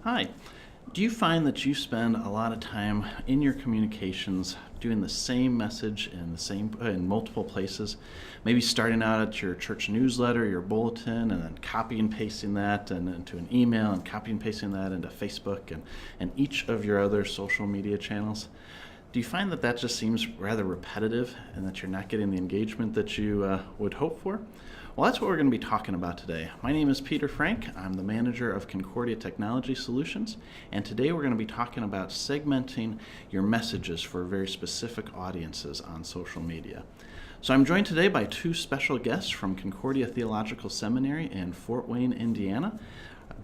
Hi. Do you find that you spend a lot of time in your communications doing the same message in multiple places? Maybe starting out at your church newsletter, your bulletin, and then copy and pasting that and into an email and copy and pasting that into Facebook and each of your other social media channels? Do you find that that just seems rather repetitive and that you're not getting the engagement that you would hope for? Well, that's what we're going to be talking about today. My name is Peter Frank. I'm the manager of Concordia Technology Solutions, and today we're going to be talking about segmenting your messages for very specific audiences on social media. So I'm joined today by two special guests from Concordia Theological Seminary in Fort Wayne, Indiana.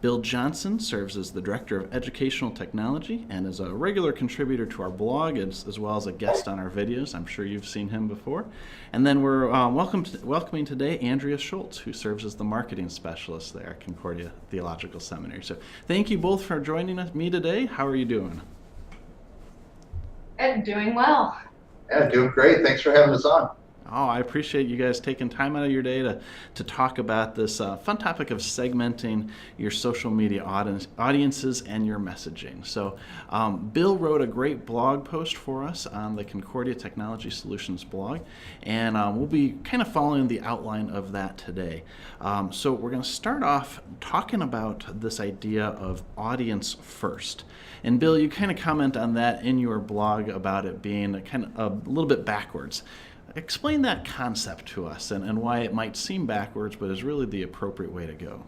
Bill Johnson serves as the Director of Educational Technology and is a regular contributor to our blog as well as a guest on our videos. I'm sure you've seen him before. And then we're welcoming today Andrea Schultz, who serves as the Marketing Specialist there at Concordia Theological Seminary. So thank you both for joining me today. How are you doing? And doing well. Yeah, doing great. Thanks for having us on. Oh, I appreciate you guys taking time out of your day to talk about this fun topic of segmenting your social media audiences and your messaging. So Bill wrote a great blog post for us on the Concordia Technology Solutions blog, and we'll be kind of following the outline of that today. So we're going to start off talking about this idea of audience first. And Bill, you kind of comment on that in your blog about it being kind of a little bit backwards. Explain that concept to us and why it might seem backwards, but is really the appropriate way to go.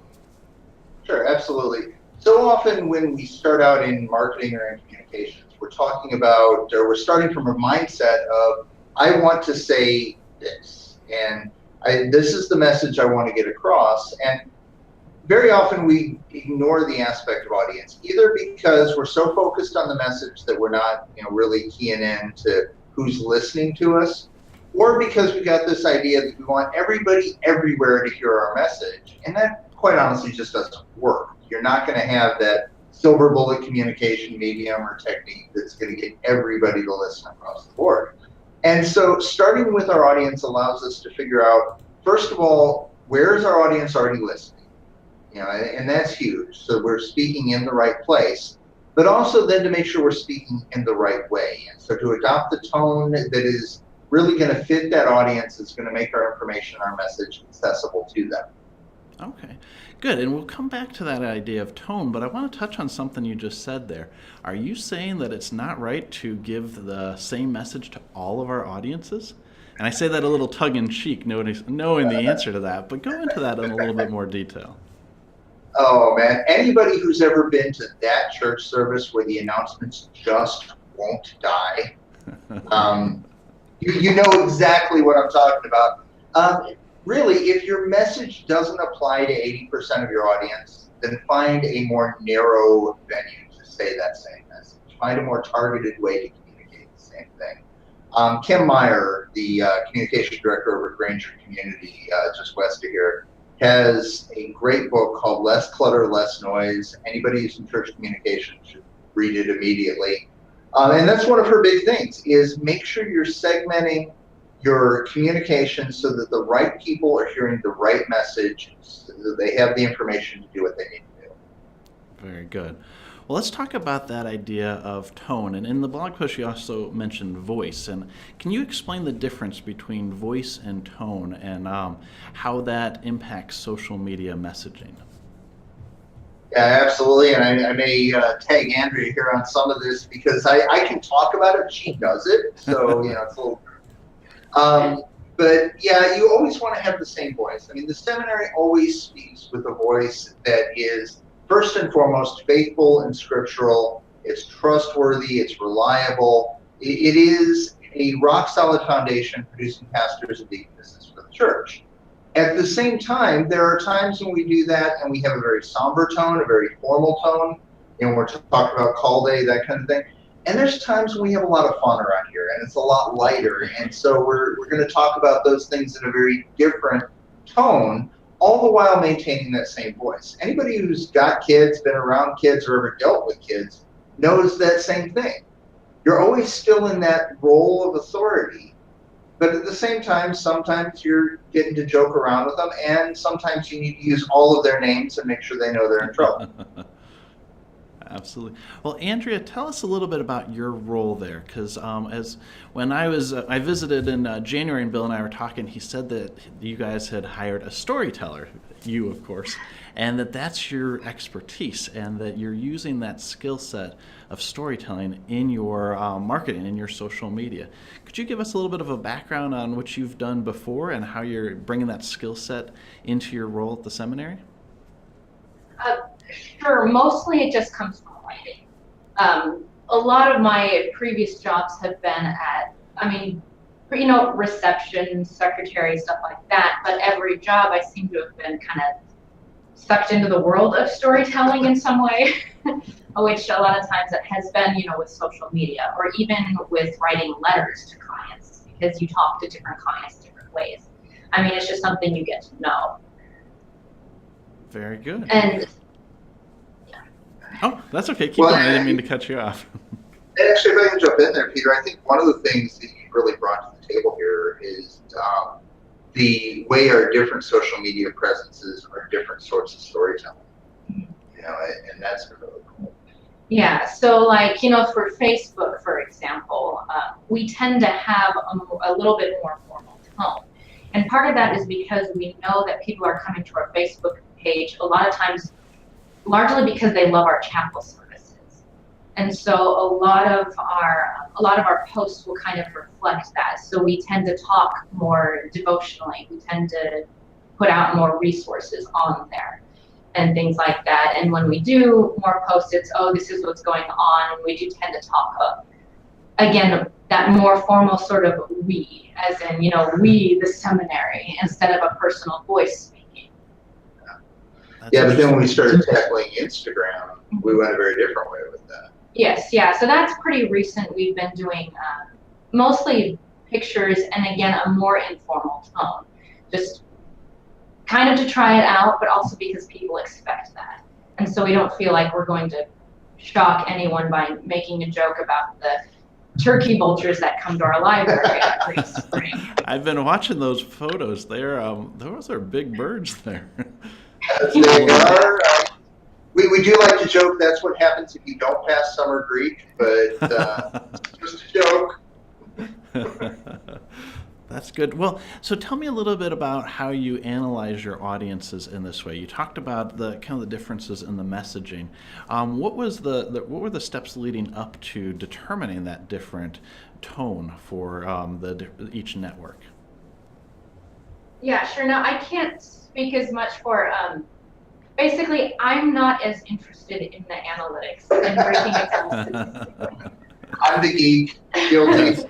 Sure, absolutely. So often when we start out in marketing or in communications, we're talking about, or we're starting from a mindset of, I want to say this, and this is the message I want to get across. And very often we ignore the aspect of audience, either because we're so focused on the message that we're not, really keying in to who's listening to us, or because we got this idea that we want everybody everywhere to hear our message. And that quite honestly just doesn't work. You're not going to have that silver bullet communication medium or technique that's going to get everybody to listen across the board. And so starting with our audience allows us to figure out, first of all, where is our audience already listening? And that's huge. So we're speaking in the right place, but also then to make sure we're speaking in the right way. And so to adopt the tone that is really going to fit that audience, is going to make our information, our message accessible to them. Okay, good. And we'll come back to that idea of tone, but I want to touch on something you just said there. Are you saying that it's not right to give the same message to all of our audiences? And I say that a little tongue-in-cheek, knowing the answer to that, but go into that in a little bit more detail. Oh, man. Anybody who's ever been to that church service where the announcements just won't die, you know exactly what I'm talking about. Really, if your message doesn't apply to 80% of your audience, then find a more narrow venue to say that same message. Find a more targeted way to communicate the same thing. Kim Meyer, the communication director over at Granger Community, just west of here, has a great book called Less Clutter, Less Noise. Anybody who's in church communication should read it immediately. And that's one of her big things, is make sure you're segmenting your communication so that the right people are hearing the right message, so that they have the information to do what they need to do. Very good. Well, let's talk about that idea of tone. And in the blog post, you also mentioned voice. And can you explain the difference between voice and tone and how that impacts social media messaging? Yeah, absolutely. And I may tag Andrea here on some of this because I can talk about it, but she does it. So, it's a little. But yeah, you always want to have the same voice. I mean, the seminary always speaks with a voice that is first and foremost faithful and scriptural. It's trustworthy. It's reliable. It is a rock solid foundation producing pastors and deaconesses for the church. At the same time, there are times when we do that and we have a very somber tone, a very formal tone, we're talking about call day, that kind of thing. And there's times when we have a lot of fun around here and it's a lot lighter. And so we're going to talk about those things in a very different tone, all the while maintaining that same voice. Anybody who's got kids, been around kids, or ever dealt with kids knows that same thing. You're always still in that role of authority, but at the same time, sometimes you're getting to joke around with them, and sometimes you need to use all of their names and make sure they know they're in trouble. Absolutely. Well, Andrea, tell us a little bit about your role there, because as when I visited in January, and Bill and I were talking, he said that you guys had hired a storyteller, you of course, and that's your expertise, and that you're using that skill set of storytelling in your marketing, in your social media. Could you give us a little bit of a background on what you've done before and how you're bringing that skill set into your role at the seminary? Sure. Mostly it just comes from writing. A lot of my previous jobs have been at, reception, secretary, stuff like that. But every job I seem to have been kind of sucked into the world of storytelling in some way, which a lot of times it has been, with social media or even with writing letters to clients, because you talk to different clients different ways. It's just something you get to know. Very good. And oh, that's okay. Keep going. I didn't mean to cut you off. And actually, if I can jump in there, Peter, I think one of the things that you really brought to the table here is the way our different social media presences are different sorts of storytelling. And that's really cool. yeah, so for Facebook, for example, we tend to have a little bit more formal tone. And part of that is because we know that people are coming to our Facebook page a lot of times largely because they love our chapel services. And so a lot of our posts will kind of reflect that. So we tend to talk more devotionally. We tend to put out more resources on there and things like that. And when we do more posts, it's, this is what's going on. We do tend to talk again, that more formal sort of we, as in, we, the seminary, instead of a personal voice speaking. Yeah, but then when we started tackling Instagram, we went a very different way with that. Yes, yeah, so that's pretty recent. We've been doing mostly pictures and, again, a more informal tone. Just kind of to try it out, but also because people expect that. And so we don't feel like we're going to shock anyone by making a joke about the turkey vultures that come to our library every spring. I've been watching those photos. Those are big birds there. They are. We do like to joke that's what happens if you don't pass summer Greek, but just a joke. That's good. Well, so tell me a little bit about how you analyze your audiences in this way. You talked about the kind of the differences in the messaging. What were the steps leading up to determining that different tone for each network? Yeah, sure. Now I can't speak as much for. Basically, I'm not as interested in the analytics and breaking it down statistically. I'm the geek. Guilty.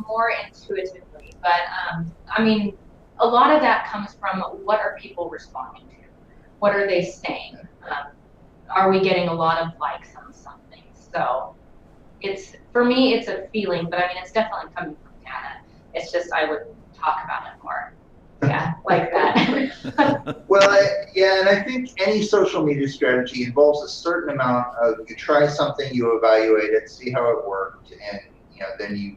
More intuitively, but a lot of that comes from what are people responding to? What are they saying? Are we getting a lot of likes on something? So for me, it's a feeling, but it's definitely coming from data. It's just I would talk about it more. Yeah, like that. Well, and I think any social media strategy involves a certain amount of you try something, you evaluate it, see how it worked, and then you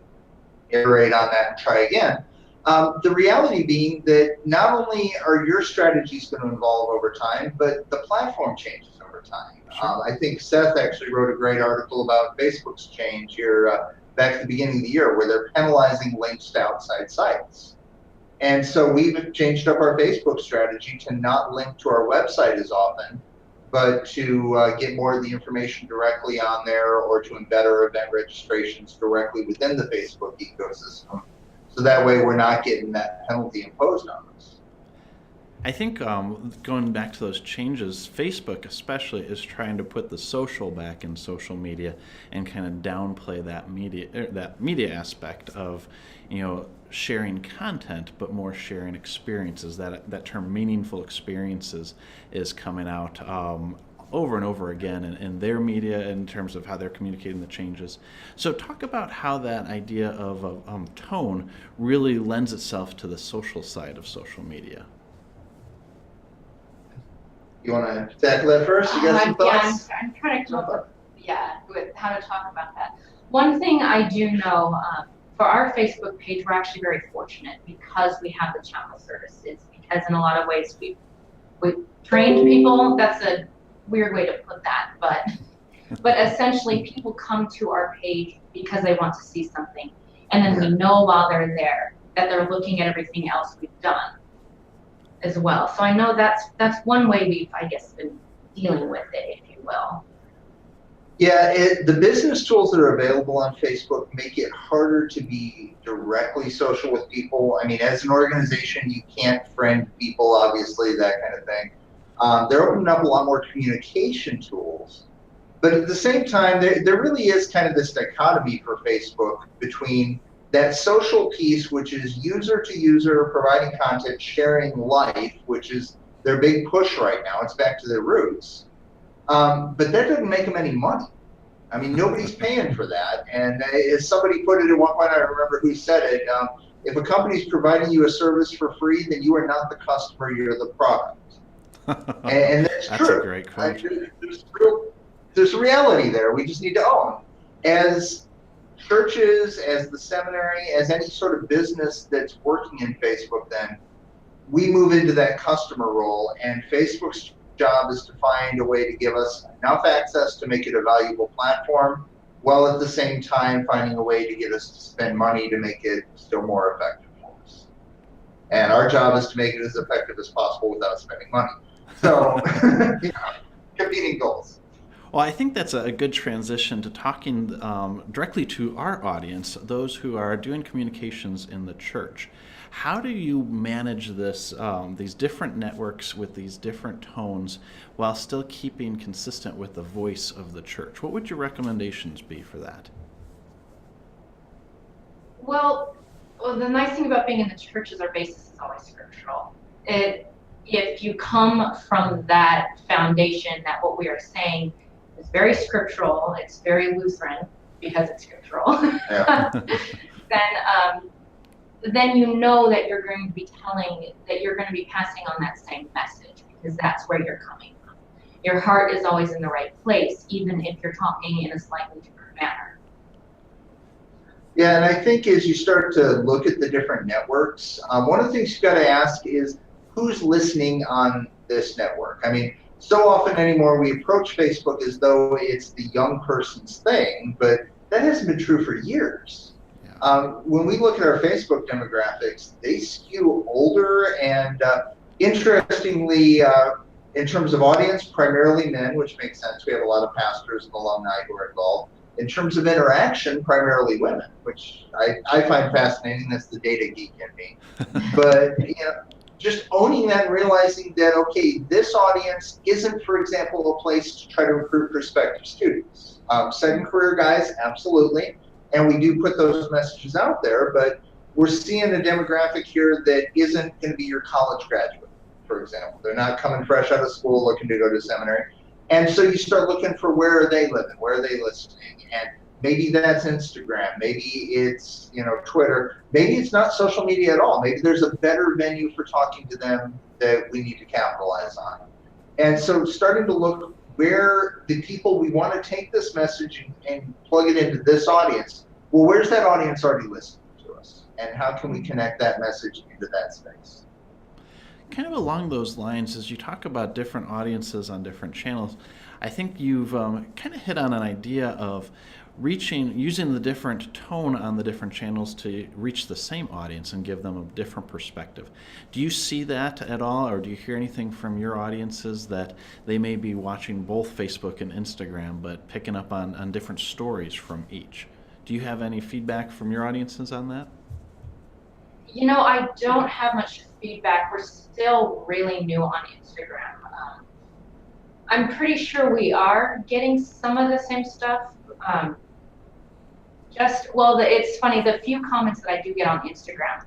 iterate on that and try again. The reality being that not only are your strategies going to evolve over time, but the platform changes over time. Sure. I think Seth actually wrote a great article about Facebook's change here back at the beginning of the year, where they're penalizing links to outside sites. And so we've changed up our Facebook strategy to not link to our website as often, but to get more of the information directly on there, or to embed our event registrations directly within the Facebook ecosystem. So that way we're not getting that penalty imposed on us. I think going back to those changes, Facebook especially is trying to put the social back in social media and kind of downplay that media aspect of, sharing content, but more sharing experiences. That term meaningful experiences is coming out over and over again in their media in terms of how they're communicating the changes. So talk about how that idea of tone really lends itself to the social side of social media. You want to tackle that first? You got some thoughts? Yeah, I'm trying to come up with how to talk about that. One thing I do know, for our Facebook page, we're actually very fortunate because we have the chapel services, because in a lot of ways we've trained people. That's a weird way to put that, but essentially people come to our page because they want to see something. And then we know while they're there that they're looking at everything else we've done as well. So I know that's one way we've, I guess, been dealing with it, if you will. Yeah, the business tools that are available on Facebook make it harder to be directly social with people. I mean, as an organization, you can't friend people, obviously, that kind of thing. They're opening up a lot more communication tools. But at the same time, there really is kind of this dichotomy for Facebook between that social piece, which is user to user, providing content, sharing life, which is their big push right now. It's back to their roots. But that doesn't make them any money. I mean, nobody's paying for that. And as somebody put it at one point, I don't remember who said it, if a company's providing you a service for free, then you are not the customer, you're the product. And that's true. That's a great quote. There's a reality there we just need to own. As churches, as the seminary, as any sort of business that's working in Facebook, then we move into that customer role, and Facebook's job is to find a way to give us enough access to make it a valuable platform, while at the same time finding a way to get us to spend money to make it still more effective for us. And our job is to make it as effective as possible without spending money. So, competing goals. Well, I think that's a good transition to talking directly to our audience, those who are doing communications in the church. How do you manage this, these different networks with these different tones while still keeping consistent with the voice of the church? What would your recommendations be for that? Well, the nice thing about being in the church is our basis is always scriptural. If you come from that foundation that what we are saying is very scriptural, it's very Lutheran because it's scriptural, Yeah. then you know that you're going to be that you're going to be passing on that same message because that's where you're coming from. Your heart is always in the right place, even if you're talking in a slightly different manner. Yeah, and I think as you start to look at the different networks, one of the things you've got to ask is who's listening on this network? I mean, so often anymore we approach Facebook as though it's the young person's thing, but that hasn't been true for years. When we look at our Facebook demographics, they skew older and interestingly, in terms of audience, primarily men, which makes sense. We have a lot of pastors and alumni who are involved. In terms of interaction, primarily women, which I find fascinating. That's the data geek in me. But just owning that and realizing that, okay, this audience isn't, for example, a place to try to recruit prospective students. Second career guys, absolutely. And we do put those messages out there, but we're seeing a demographic here that isn't going to be your college graduate, for example. They're not coming fresh out of school looking to go to seminary. And so you start looking for where are they living, where are they listening, and maybe that's Instagram, maybe it's Twitter, maybe it's not social media at all. Maybe there's a better venue for talking to them that we need to capitalize on. And so starting to look where the people we want to take this message and plug it into this audience, well, where's that audience already listening to us? And how can we connect that message into that space? Kind of along those lines, as you talk about different audiences on different channels, I think you've kind of hit on an idea of using the different tone on the different channels to reach the same audience and give them a different perspective. Do you see that at all, or do you hear anything from your audiences that they may be watching both Facebook and Instagram but picking up on different stories from each? Do you have any feedback from your audiences on that? I don't have much feedback. We're still really new on Instagram. I'm pretty sure we are getting some of the same stuff. It's funny, the few comments that I do get on Instagram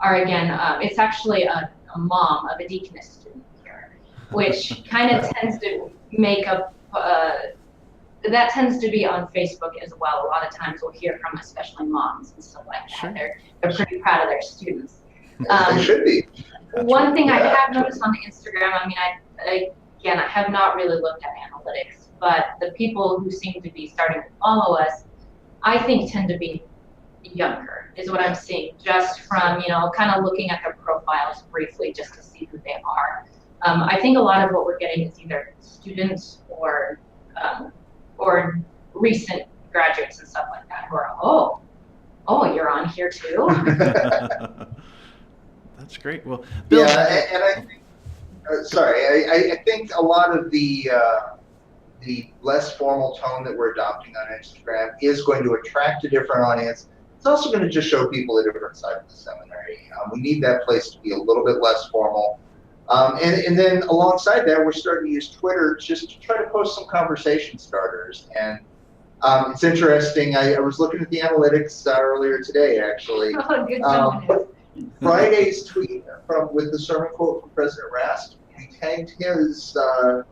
are, again, it's actually a mom of a deaconess student here, which kind of tends to make up, that tends to be on Facebook as well. A lot of times we'll hear from especially moms and stuff like that. Sure. They're pretty proud of their students. They should be. One thing I have noticed on Instagram, I have not really looked at analytics, but the people who seem to be starting to follow us, I think tend to be younger, is what I'm seeing, just from, kind of looking at their profiles briefly just to see who they are. I think a lot of what we're getting is either students or recent graduates and stuff like that who are, oh, you're on here too. That's great. Well, Bill, Yeah, and I think, I think a lot of the less formal tone that we're adopting on Instagram is going to attract a different audience. It's also going to just show people a different side of the seminary. We need that place to be a little bit less formal. And then alongside that, we're starting to use Twitter just to try to post some conversation starters. And it's interesting. I was looking at the analytics earlier today, actually. Oh, good job. Friday's tweet with the sermon quote from President Rast, we tagged his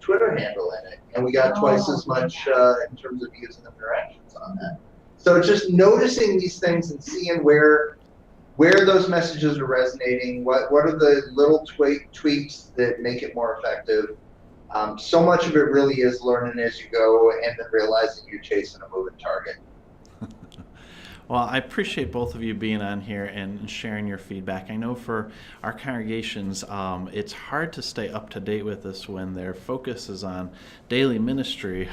Twitter handle in it, and we got twice as much in terms of views and interactions on that. So just noticing these things and seeing where those messages are resonating, what are the little tweaks that make it more effective. So much of it really is learning as you go, and then realizing you're chasing a moving target. Well, I appreciate both of you being on here and sharing your feedback. I know for our congregations, it's hard to stay up to date with this when their focus is on daily ministry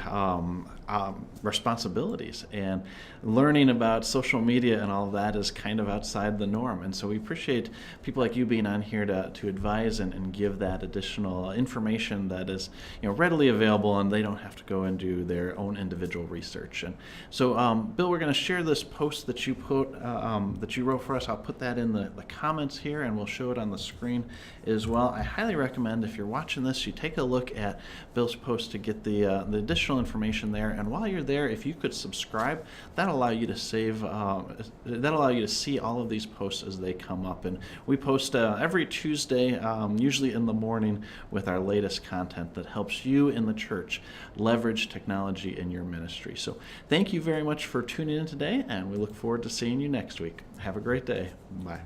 responsibilities, and learning about social media and all of that is kind of outside the norm. And so we appreciate people like you being on here to advise and give that additional information that is, readily available, and they don't have to go and do their own individual research. And so, Bill, we're going to share this post that you wrote for us. I'll put that in the comments here, and we'll show it on the screen as well. I highly recommend, if you're watching this, you take a look at Bill's post to get the additional information there. And while you're there, if you could subscribe, that'll allow you to see all of these posts as they come up. And we post every Tuesday, usually in the morning, with our latest content that helps you in the church leverage technology in your ministry. So thank you very much for tuning in today, and we look forward to seeing you next week. Have a great day. Bye.